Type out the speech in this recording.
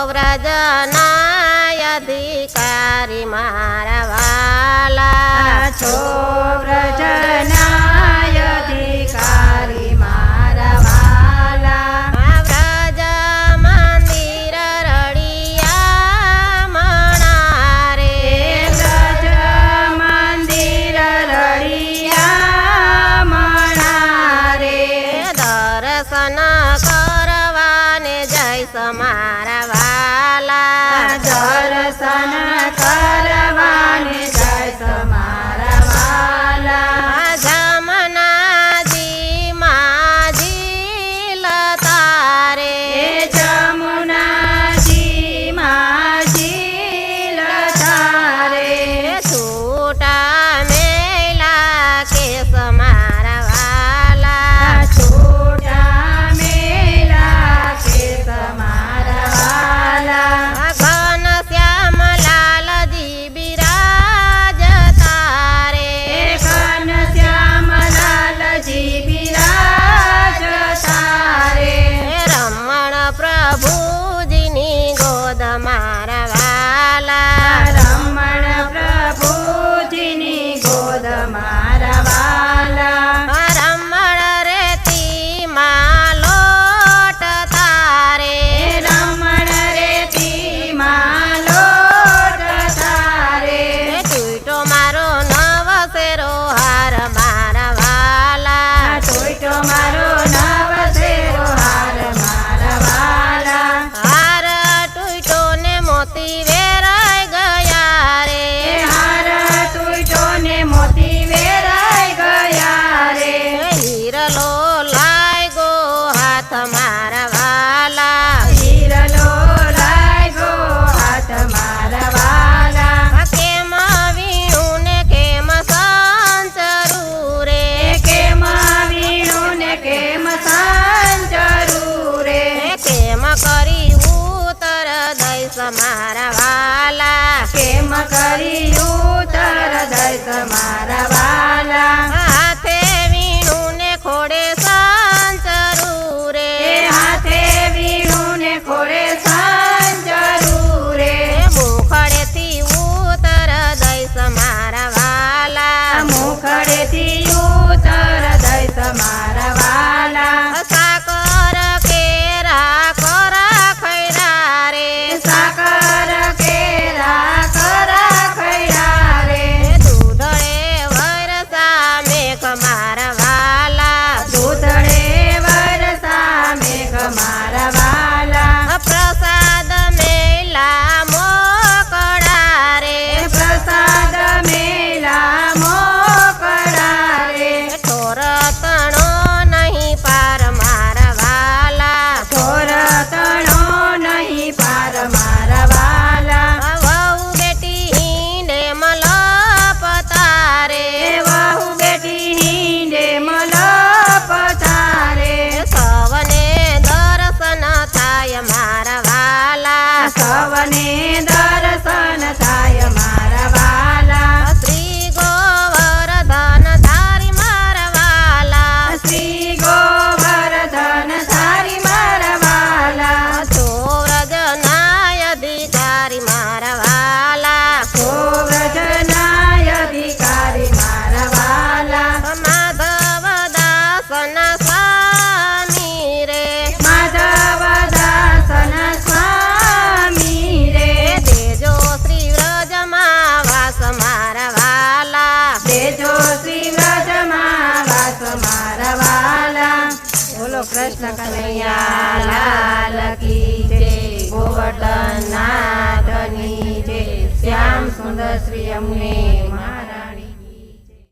વ્રજના અધિકારી મારા વાલા છો વ્રજના અધિકારી મારા વાલા વ્રજ મંદિર રળિયા મણારે વ્રજ મંદિર રળિયા મણારે દર્શન કરવાને જઈશ મારા વાલા દર્શન કરવાને જઈશ મારા વાલા જમનાજી માજી લતારે જમુનાજી માજી લતારે છૂટા મેલા કેસ મારા વાલા છોટા મેલા કેસ મારા વાલા ઘન શ્યામ લાલજી બિરાજ તારે ઘન શ્યામ લાલજી બિરાજ તારે રમણ પ્રભુજીની ગોદ મારા વાલા રમણ પ્રભુજીની ગોદ મારા વાલા રમણ રેતી લોટ તારે રમણ રેતી લોટ તારે ટૂટો મારો નવસેરો હાર મારા વાલા ટોયટો મારો નવસેરો હાર મારા વાલા હાર ટૂટો ને મોતી વેરાઈ ગયા રે હાર ટોયટો ને મોતી વેરાઈ ગયા રે હીરલો લાગ્યો હાથ મારા વાલા હીરલો લાગ્યો હાથ મારા વાલા કેમ વીણું ને કેમ સંચરું રે કેમ વીણું ને કેમ સાંજરું રે કેમ કરી ઉતર દઈશ મારા વાલા કેમ કરી ઉતર દઈશ મારા વાલા હાથે વીણું ને ખોડે સંચરું રે હાથે વીણું ને ખોડે સાંજરું રે મુખડેથી ઉતર દઈશ મારા વાલા મુખડેથી ઉતર દઈશ મારા વાલા સાકર કેરા કરા ખૈરા રે સાકર કેરા કરા ખૈરા રે દૂધળે વરસા મેઘ મારા વાલા દૂધળે વરસા મેઘ મારા વાલા પ્રસાદ મેલા મોકળા રે પ્રસાદ મેલા મોકળા રે ઠોર તણો નહીં પાર મારા વાલા થોર તણો નહીં પાર મારા વાલા વહુ બેટી હિંડે મલપતારે વહુ બેટી હિંડે મલપતારે સવને દર્શન થાય મારા વાલા સવને દર્શન થાય મારા વાલા શ્રી ગોવર્ધન ધારી મારા વાલા શ્રી ગોવર્ધન ધારી મારા વાલા છો વ્રજના અધિકારી મારા વાલા છો વ્રજના અધિકારી મારા વાલા માધવ દાસના સ્વામી રે માધવ દાસન સ્વામી રે દેજો શ્રી વ્રજમાં વાસ મારા વાલા દેજો શ્રી વ્રજમાં વાસ મારા વાલા બોલો કૃષ્ણ કનૈયા લાલ કી જય ગોવર્ધન નાથની જય શ્યામ સુંદર શ્રી અમને